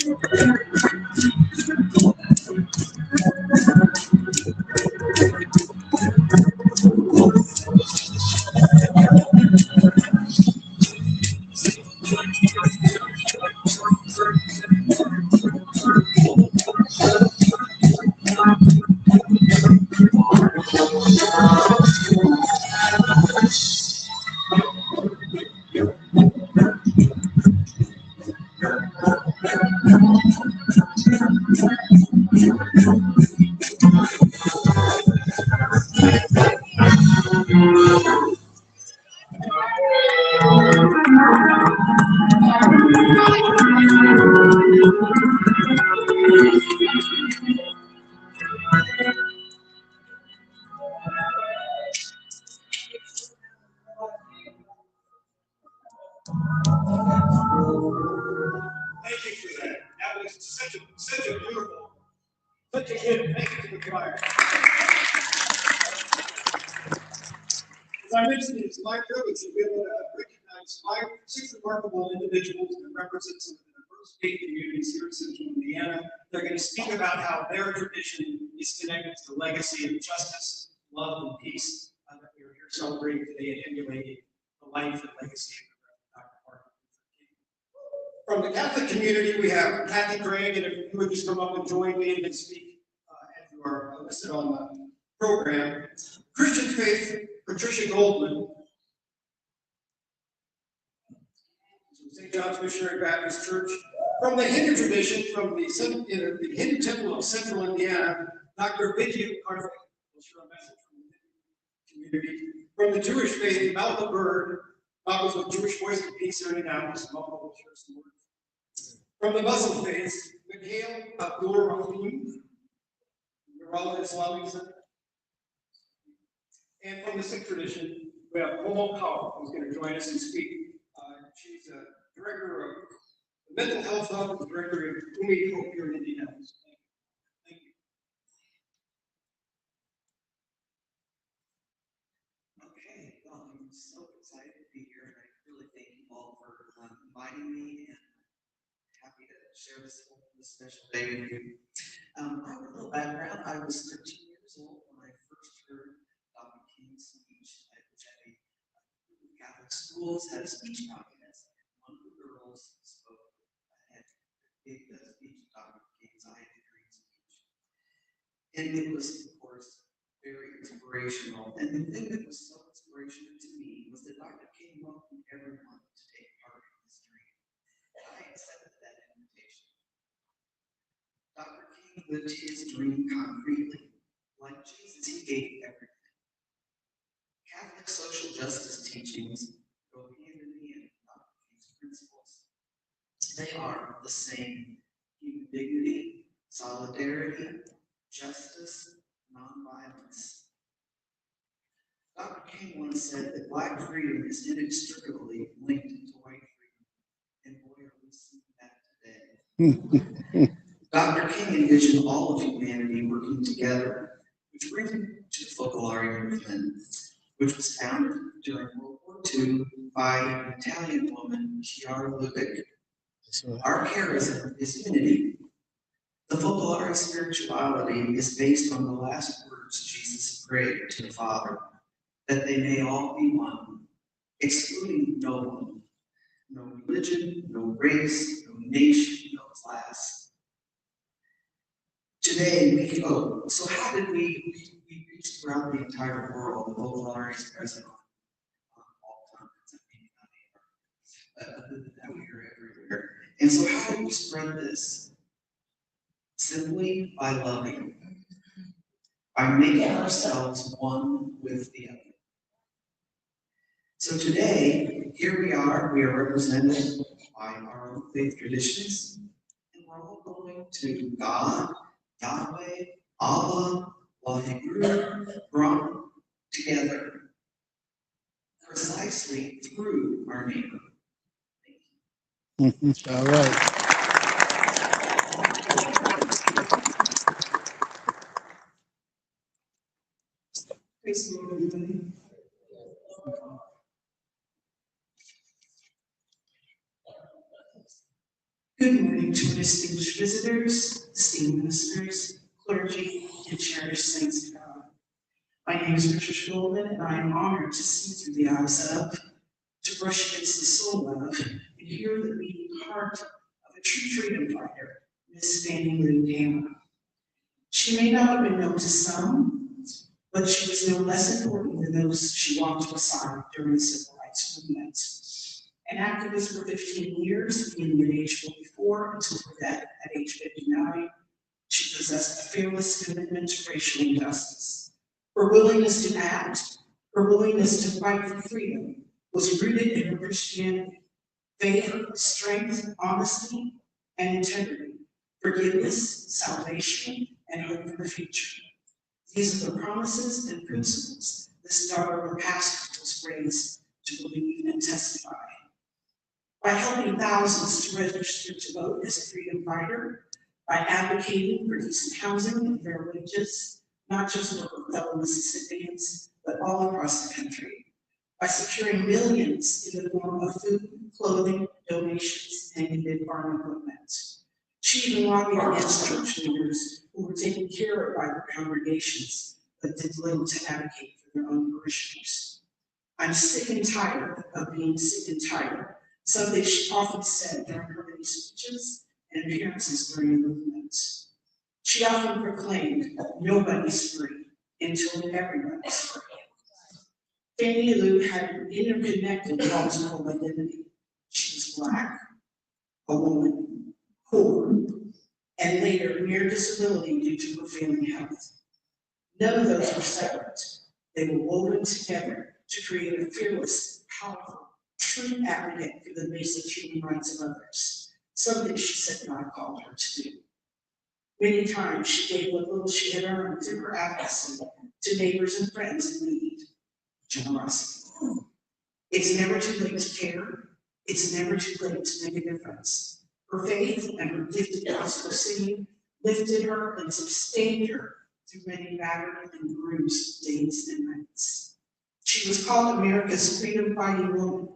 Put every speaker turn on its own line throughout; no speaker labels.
Thank you for that. That was such a beautiful, such a hit. Thank you to the choir. As I mentioned, it's my privilege to be able to recognize 6 remarkable individuals that represent some of the diverse faith communities here in Central Indiana. They're going to speak about how their tradition is connected to the legacy of justice, love, and peace that we are here celebrating today and emulating the life and legacy of Dr. Martin Luther King. From the Catholic community, we have Kathy Craig, and if you would just come up and join me and speak as you are listed on the program. Christian Faith, Patricia Goldman, St. John's Missionary Baptist Church. From the Hindu tradition, from the Hindu Temple of Central Indiana, Dr. Vicky Karthik will share a message from the Hindu community. From the Jewish faith, Malcolm Bird, Bibles with Jewish Voice of Peace here in Indianapolis. Malcolm will share some words. From the Muslim faith, Mikhail Abdul Rahim, Nurul Islamic Center. And from the Sikh tradition, we have Momo Kaur, who's going to join us and speak. She's a director of the Mental Health Hub, and director of Umi Hope here in Indianapolis. Thank you.
Okay, well, I'm so excited to be here, and I really thank you all for inviting me, and happy to share this special day with you. I have a little background. I was 13 years old when I first heard Dr. King's speech, which at a group of Catholic schools had a speech contest. One of the girls spoke at a big speech of Dr. King's I Am the Green speech. And it was, of course, very inspirational. And the thing that was so inspirational to me was that Dr. King welcomed everyone to take part in his dream. And I accepted that invitation. Dr. King lived his dream concretely. Like Jesus, he gave everything. Catholic social justice teachings go hand in hand with Dr. King's principles. They are the same: human dignity, solidarity, justice, nonviolence. Dr. King once said that Black freedom is inextricably linked to white freedom, and boy, are we seeing that today. Dr. King envisioned all of humanity working together, which brings me to the Focolare movement, which was founded during World War II by an Italian woman, Chiara Lubick. Our charism is unity. The Focolare spirituality is based on the last words Jesus prayed to the Father, that they may all be one, excluding no one, no religion, no race, no nation, no class. Today, so how did we reach throughout the entire world? The Focolare is present on all continents. Other than that, we are everywhere. And so how do we spread this? Simply by loving, by making ourselves one with the other. So today, here we are represented by our own faith traditions, and we're all going to God, Yahweh, Allah, Waheguru, brought together precisely through our neighbor.
All right.
Praise the Lord, everybody. Good
Good morning to distinguished visitors, esteemed ministers, clergy, and cherished saints of God. My name is Patricia Golden, and I am honored to see through the eyes of, to brush against the soul of, and hear the beating heart of a true freedom fighter, Miss Fannie Lou Hamer. She may not have been known to some, but she was no less important than those she walked beside during the civil rights movement. An activist for 15 years, beginning at age 44 until her death at age 59, she possessed a fearless commitment to racial injustice. Her willingness to act, her willingness to fight for freedom was rooted in her Christianity, faith, strength, honesty, and integrity, forgiveness, salvation, and hope for the future. These are the promises and principles this daughter of her pastor was raised to believe and testify. By helping thousands to register to vote as a freedom fighter, by advocating for decent housing and fair wages, not just for her fellow Mississippians, but all across the country, by securing millions in the form of food, clothing, donations, and needed farm equipment. She even lobbied against church leaders who were taken care of by their congregations, but did little to advocate for their own parishioners. I'm sick and tired of being sick and tired, something she often said during her many speeches and appearances during the movement. She often proclaimed, nobody's free until everybody's free. Fannie Lou had an interconnected multiple identity. She was Black, a woman, poor, and later mere disability due to her failing health. None of those were separate. They were woven together to create a fearless, powerful, true advocate for the basic human rights of others, something she said God called her to do. Many times she gave what little she had earned through her advocacy to neighbors and friends in need. Generosity. It's never too late to care. It's never too late to make a difference. Her faith and her gifted gospel singing lifted her and sustained her through many battered and bruised days and nights. She was called America's freedom fighting woman.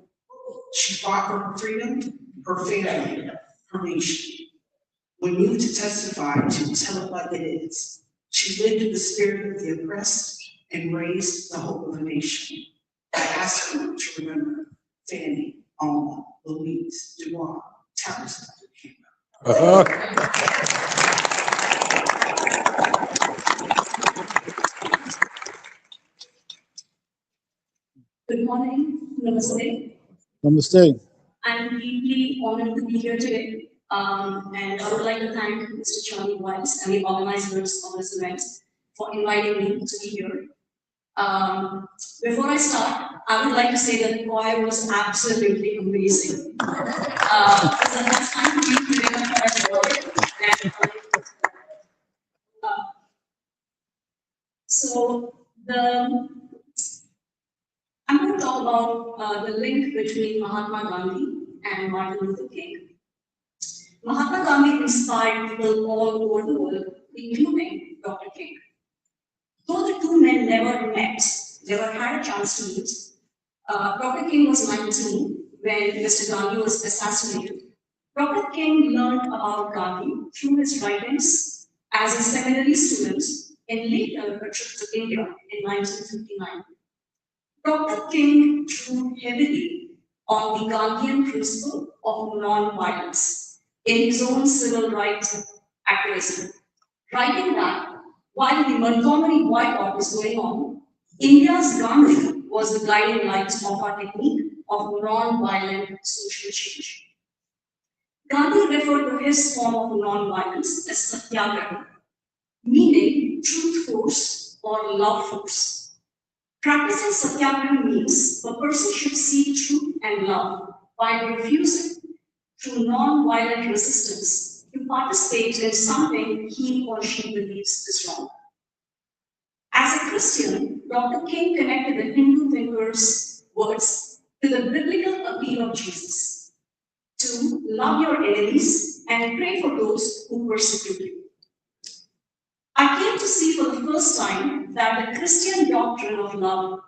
She fought for her freedom, her family, her nation. When moved to testify, she would tell it like it is. She lived in the spirit of the oppressed and raised the hope of a nation. I ask you to remember Fannie, Alma, Louise, Dubois, Towers,
Good morning, Namaste.
Namaste.
I'm deeply honored to be here today, and I would like to thank Mr. Charlie Weiss and the organizers of this event for inviting me to be here. Before I start, I would like to say that the choir was absolutely amazing. It's the first time to be here in I'm going to talk about the link between Mahatma Gandhi and Martin Luther King. Mahatma Gandhi inspired people all over the world, including Dr. King. Though the two men never met, never had a chance to meet, Dr. King was 19 when Mr. Gandhi was assassinated. Dr. King learned about Gandhi through his writings as a seminary student and later a trip to India in 1959. Dr. King drew heavily on the Gandhian principle of non-violence in his own civil rights activism, writing that while the Montgomery boycott was going on, India's Gandhi was the guiding light of our technique of non-violent social change. Gandhi referred to his form of non-violence as satyagraha, meaning truth force or love force. Practicing satyagraha means a person should seek truth and love while refusing, through non-violent resistance, to participate in something he or she believes is wrong. As a Christian, Dr. King connected the Hindu thinker's words to the biblical appeal of Jesus to love your enemies and pray for those who persecute you. I came to see for the first time that the Christian doctrine of love,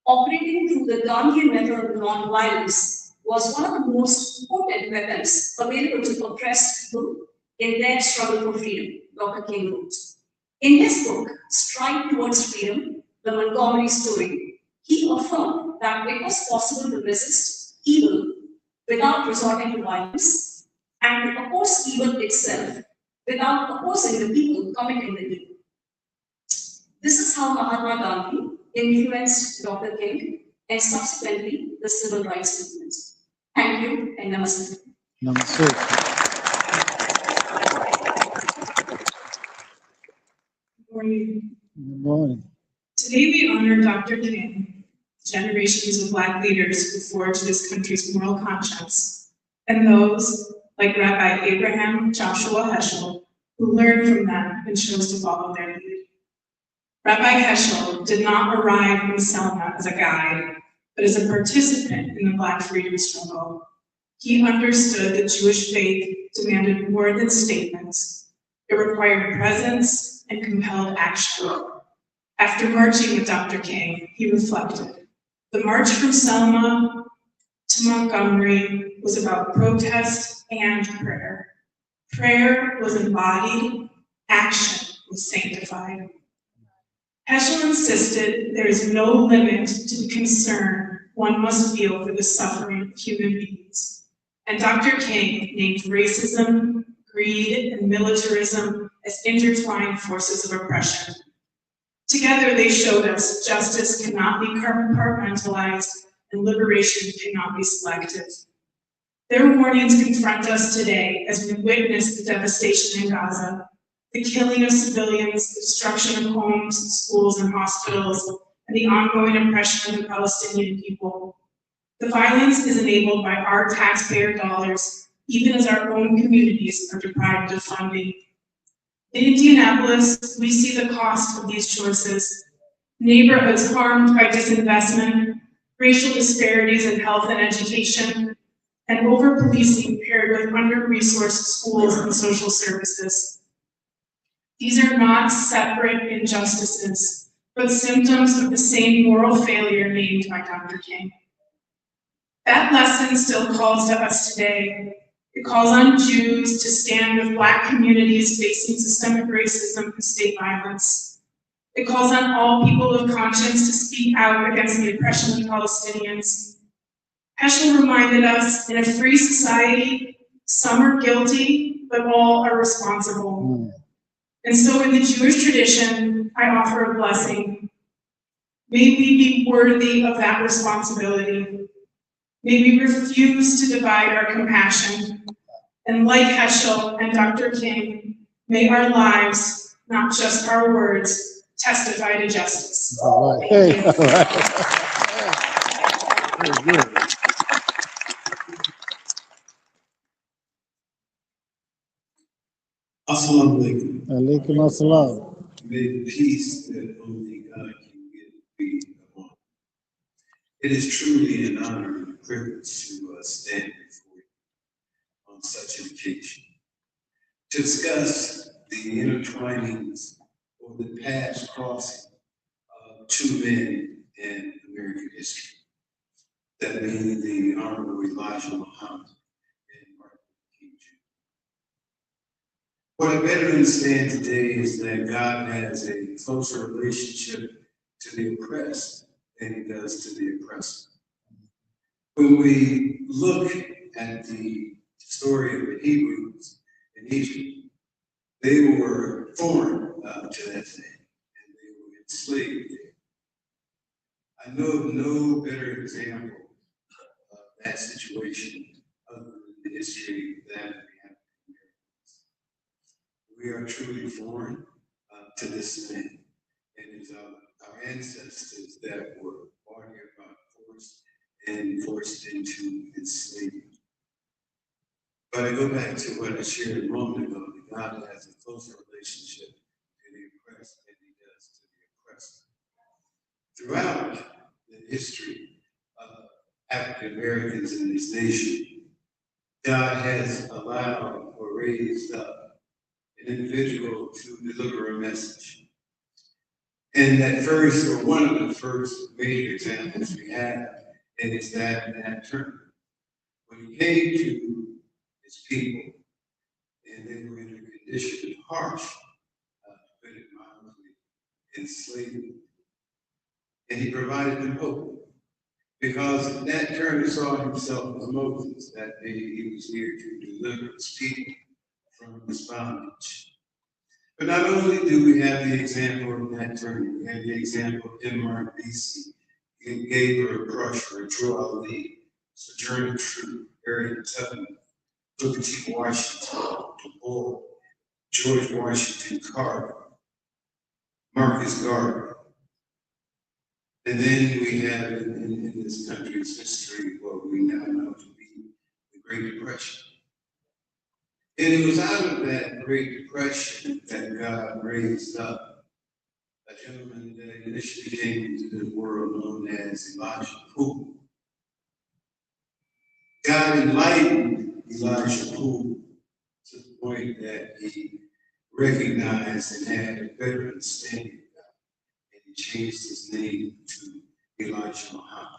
operating through the Gandhian method of non-violence, was one of the most potent weapons available to oppressed people in their struggle for freedom, Dr. King wrote. In his book, Stride Towards Freedom, The Montgomery Story, he affirmed that it was possible to resist evil without resorting to violence and to oppose evil itself without opposing the people committing the evil. This is how Mahatma Gandhi influenced Dr. King and subsequently the civil rights movement. Thank you and namaste.
Namaste.
Good morning.
Good morning.
Today we honor Dr. King, generations of Black leaders who forged this country's moral conscience, and those like Rabbi Abraham Joshua Heschel, who learned from them and chose to follow their lead. Rabbi Heschel did not arrive in Selma as a guide, but as a participant in the Black freedom struggle. He understood that Jewish faith demanded more than statements. It required presence and compelled action. After marching with Dr. King, he reflected, the march from Selma to Montgomery was about protest and prayer. Prayer was embodied, action was sanctified. Heschel insisted there is no limit to the concern one must feel for the suffering of human beings. And Dr. King named racism, greed, and militarism as intertwined forces of oppression. Together they showed us justice cannot be compartmentalized and liberation cannot be selective. Their warnings confront us today as we witness the devastation in Gaza, the killing of civilians, the destruction of homes, schools, and hospitals, and the ongoing oppression of the Palestinian people. The violence is enabled by our taxpayer dollars, even as our own communities are deprived of funding. In Indianapolis, we see the cost of these choices. Neighborhoods harmed by disinvestment, racial disparities in health and education, and over-policing paired with under-resourced schools and social services. These are not separate injustices, but symptoms of the same moral failure named by Dr. King. That lesson still calls to us today. It calls on Jews to stand with Black communities facing systemic racism and state violence. It calls on all people of conscience to speak out against the oppression of Palestinians. Heschel reminded us, in a free society, some are guilty, but all are responsible. And so in the Jewish tradition, I offer a blessing. May we be worthy of that responsibility. May we refuse to divide our compassion. And like Heschel and Dr. King, may our lives, not just our words, testify to justice.
All right.
Thank
Hey,
you.
all right. Very good.
Assalamu alaikum.
Alaikum assalam.
May the peace that only God can give be upon you. It is truly an honor and a privilege to stand before you on such an occasion to discuss the intertwinings or the paths crossing of two men in American history. That being the Honorable Elijah Muhammad and Martin Luther King Jr. What I better understand today is that God has a closer relationship to the oppressed than he does to the oppressor. When we look at the story of the Hebrews in Egypt, they were foreign to that thing, and they were enslaved there. I know of no better example of that situation other than the history that we have. We are truly foreign to this land, and it's our ancestors that were brought here by force and forced into enslavement. But I go back to what I shared a moment ago, that God has a closer relationship to the oppressed than he does to the oppressor. Throughout the history of African Americans in this nation, God has allowed or raised up an individual to deliver a message. And that first, or one of the first major examples we have, and it's that Nat Turner. When he came to his people, and they were in a condition harsh, to put it mildly, in slavery. And he provided them hope. Because in that turn he saw himself as Moses, that day he was here to deliver his people from this bondage. But not only do we have the example of that turn, we have the example of Denmark, BC, Gabriel Crusher, Drew Ali, Sojourner Truth, Harriet Tubman, Booker T. Washington, Du Bois, George Washington Carver, Marcus Garvey. And then we have in this country's history what we now know to be the Great Depression. And it was out of that Great Depression that God raised up a gentleman that initially came into this world known as Elijah Poole. God enlightened Elijah Poole to the point that he recognized and had a better understanding of God, and he changed his name to Elijah Muhammad.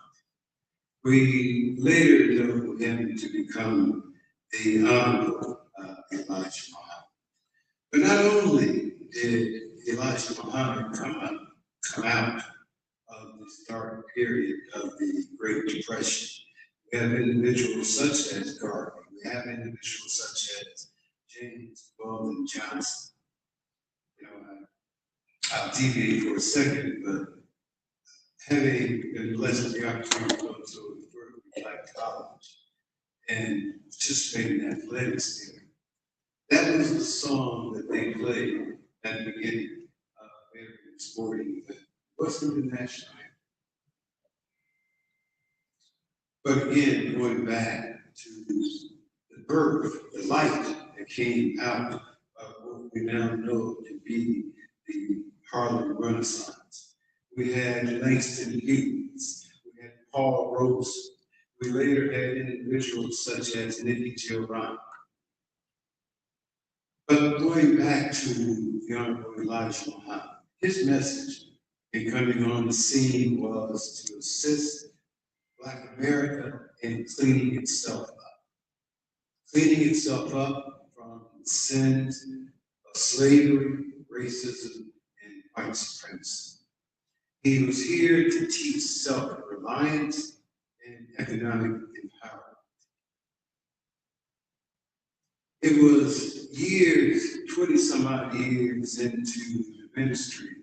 We later know him to become the Honorable Elijah Muhammad. But not only did Elijah Muhammad come out of this dark period of the Great Depression, we have individuals such as Garvey, we have individuals such as James Weldon Johnson. You know, I'll deviate for a second, but having been blessed with the opportunity to go to Berkeley Black College and participate in athletics there, that was the song that they played at the beginning of every sporting event. What's the national anthem? But again, going back to the birth, the light that came out of what we now know to be the Harlem Renaissance. We had Langston Hughes, we had Paul Robeson, we later had individuals such as Nicky Giovanni. But going back to the Honorable Elijah Muhammad, his message in coming on the scene was to assist Black America in cleaning itself up from the sins of slavery, racism, and white supremacy. He was here to teach self-reliance and economic empowerment. It was years, 20 some odd years into the ministry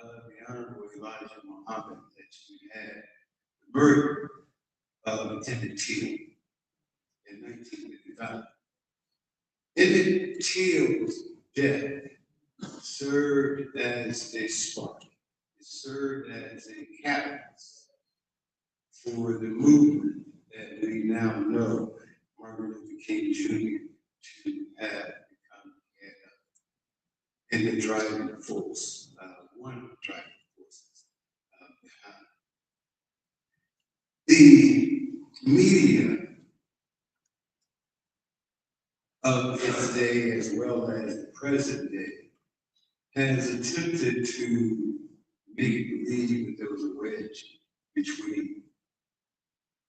of the Honorable Elijah Muhammad that we had the murder of Emmett Till in 1955. Emmett Till's death served as a spark. It served as a catalyst for the movement that we now know Martin Luther King Jr. to have become in the driving force, one of the driving forces behind. The media of this day, as well as the present day, has attempted to make it believe that there was a wedge between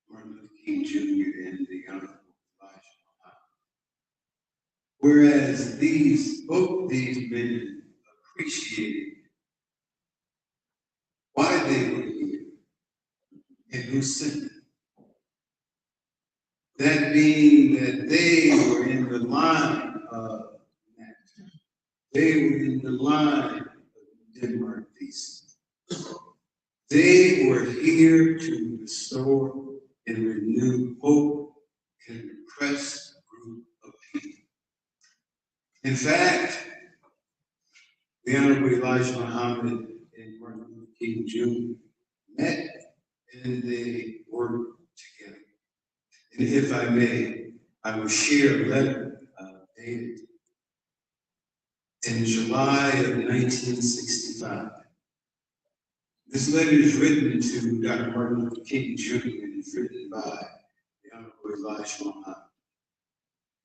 Martin Luther King Jr. and the Honorable Elijah Muhammad. Whereas both these men appreciated why they were here and who sent them. That being that they were in the line of that. They were in the line of Denmark, BC. They were here to restore and renew hope in an oppressed group of people. In fact, the Honorable Elijah Muhammad and Martin Luther King Jr. met and they worked together. And if I may, I will share a letter dated in July of 1965. This letter is written to Dr. Martin Luther King Jr. and it's written by the Honorable Elijah Muhammad.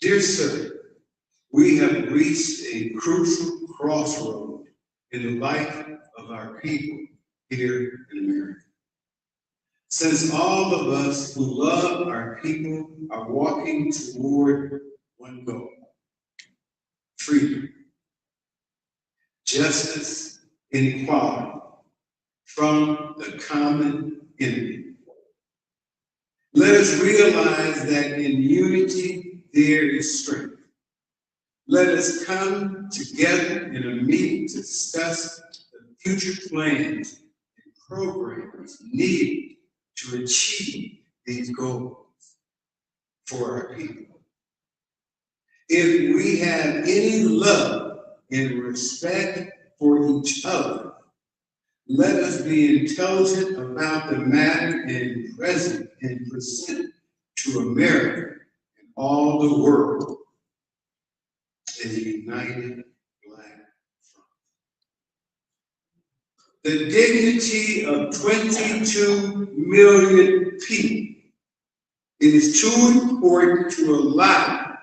Dear sir, we have reached a crucial crossroad in the life of our people here in America. since all of us who love our people are walking toward one goal: freedom, justice, and equality from the common enemy. Let us realize that in unity there is strength. Let us come together in a meeting to discuss the future plans and programs needed to achieve these goals for our people. If we have any love and respect for each other, let us be intelligent about the matter and present and present to America and all the world as a united Black front. The dignity of 22 million people is too important to allow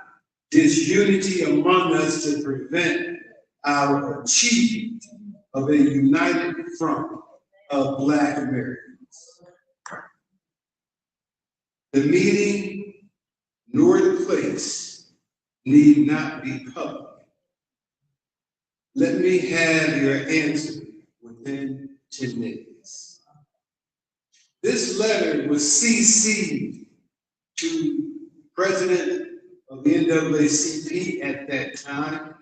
disunity among us to prevent our achievement of a united front of Black Americans. The meeting nor the place need not be public. Let me have your answer within 10 days. This letter was CC'd to President of the NAACP at that time,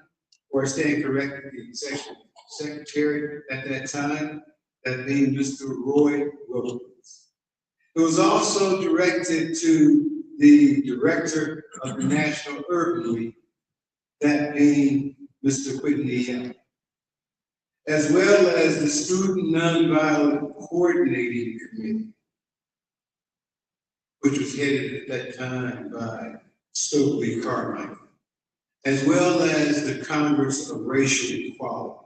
or I stand corrected, the Executive Secretary at that time, that being Mr. Roy Wilkins. It was also directed to the Director of the National Urban League, that being Mr. Whitney Young, as well as the Student Nonviolent Coordinating Committee, which was headed at that time by Stokely Carmichael, as well as the Congress of Racial Equality.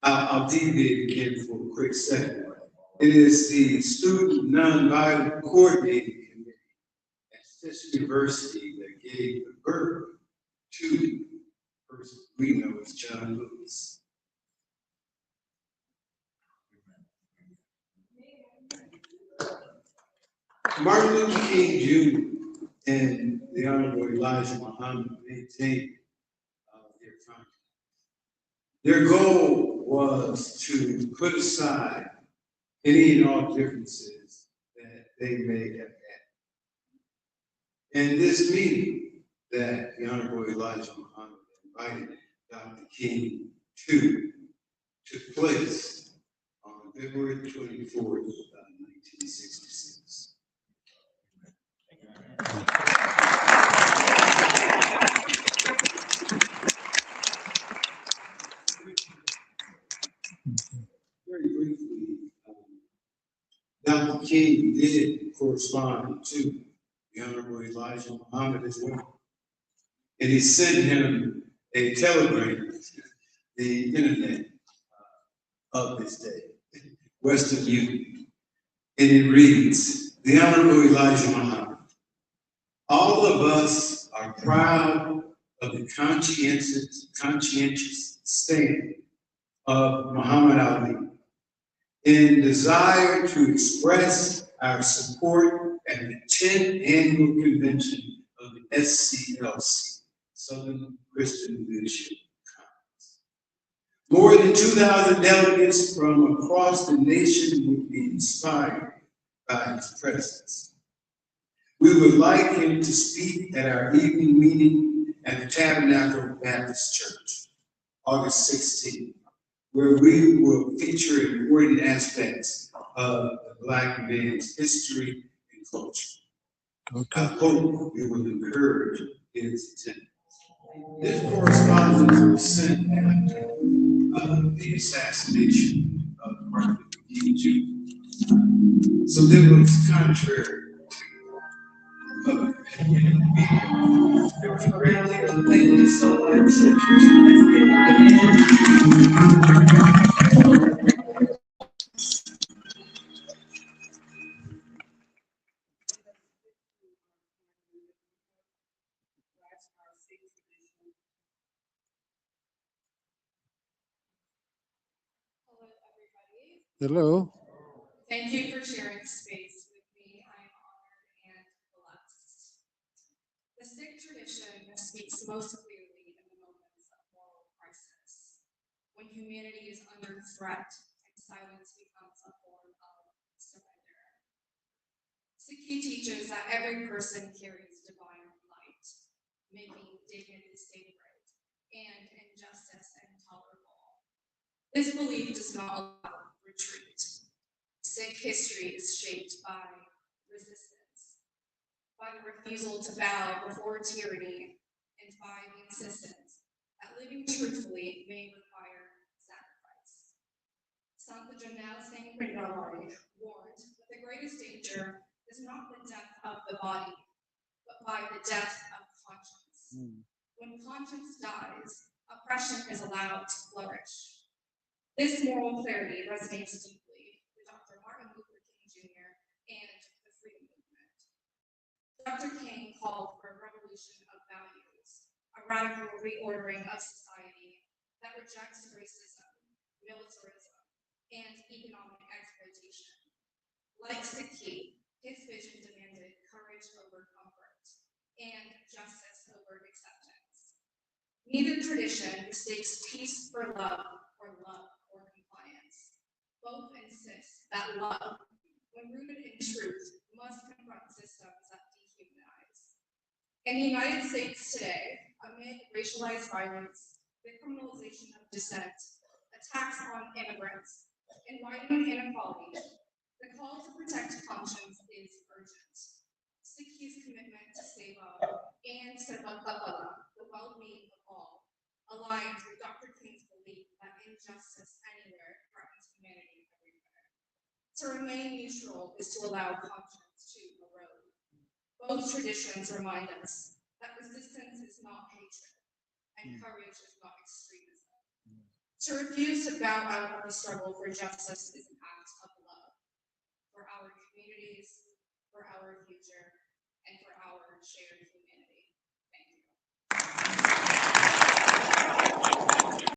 I'll deviate again for a quick second. It is the Student Nonviolent Coordinating Committee at Fisk University that gave the birth to the person we know as John Lewis. Martin Luther King Jr. and the Honorable Elijah Muhammad maintained their contact. Their goal was to put aside any and all differences that they may have had. And this meeting that the Honorable Elijah Muhammad invited Dr. King to took place on February 24th, 1966. Very briefly, Dr. King did correspond to the Honorable Elijah Muhammad as well. And he sent him a telegram, the internet of this day, Western Union. And it reads, the Honorable Elijah Muhammad, all of us are proud of the conscientious stand of Muhammad Ali and desire to express our support at the 10th Annual Convention of the SCLC, Southern Christian Leadership Conference. More than 2,000 delegates from across the nation will be inspired by his presence. We would like him to speak at our evening meeting at the Tabernacle Baptist Church, August 16th, where we will feature important aspects of the Black man's history and culture.
Okay.
I hope you will encourage his attendance. This correspondence was sent after the assassination of Martin Luther King Jr. So it was contrary to public opinion. There was a great deal.
Thank you so much.
Hello.
Thank you for sharing space with me. I am honored and blessed. The Sikh tradition speaks most clearly in the moments of moral crisis, when humanity is under threat and silence becomes a form of surrender. Sikhi teaches that every person carries divine light, making dignity sacred and injustice intolerable. This belief does not allow retreat. Sikh history is shaped by resistance, by the refusal to bow before tyranny, and by the insistence that living truthfully may require sacrifice. Sant Janel Singh Pindrawari warned that the greatest danger is not the death of the body, but by the death of conscience. When conscience dies, oppression is allowed to flourish. This moral clarity resonates deeply with Dr. Martin Luther King Jr. and the freedom movement. Dr. King called for a revolution of values, a radical reordering of society that rejects racism, militarism, and economic exploitation. Like Sikhi, his vision demanded courage over comfort and justice over acceptance. Neither tradition mistakes peace for love or love for compliance. Both insist that love, when rooted in truth, must confront systems that dehumanize. In the United States today, amid racialized violence, the criminalization of dissent, attacks on immigrants, and widening inequality, the call to protect conscience is urgent. Sikhi's commitment to seva and sarvatapala, the well-being of all, aligns with Dr. King's belief that injustice anywhere threatens humanity everywhere. To remain neutral is to allow conscience to erode. Both traditions remind us that resistance is not hatred, and courage is not extremism. To refuse to bow out of the struggle for justice is an act of love for our communities, for our future, and for our shared humanity.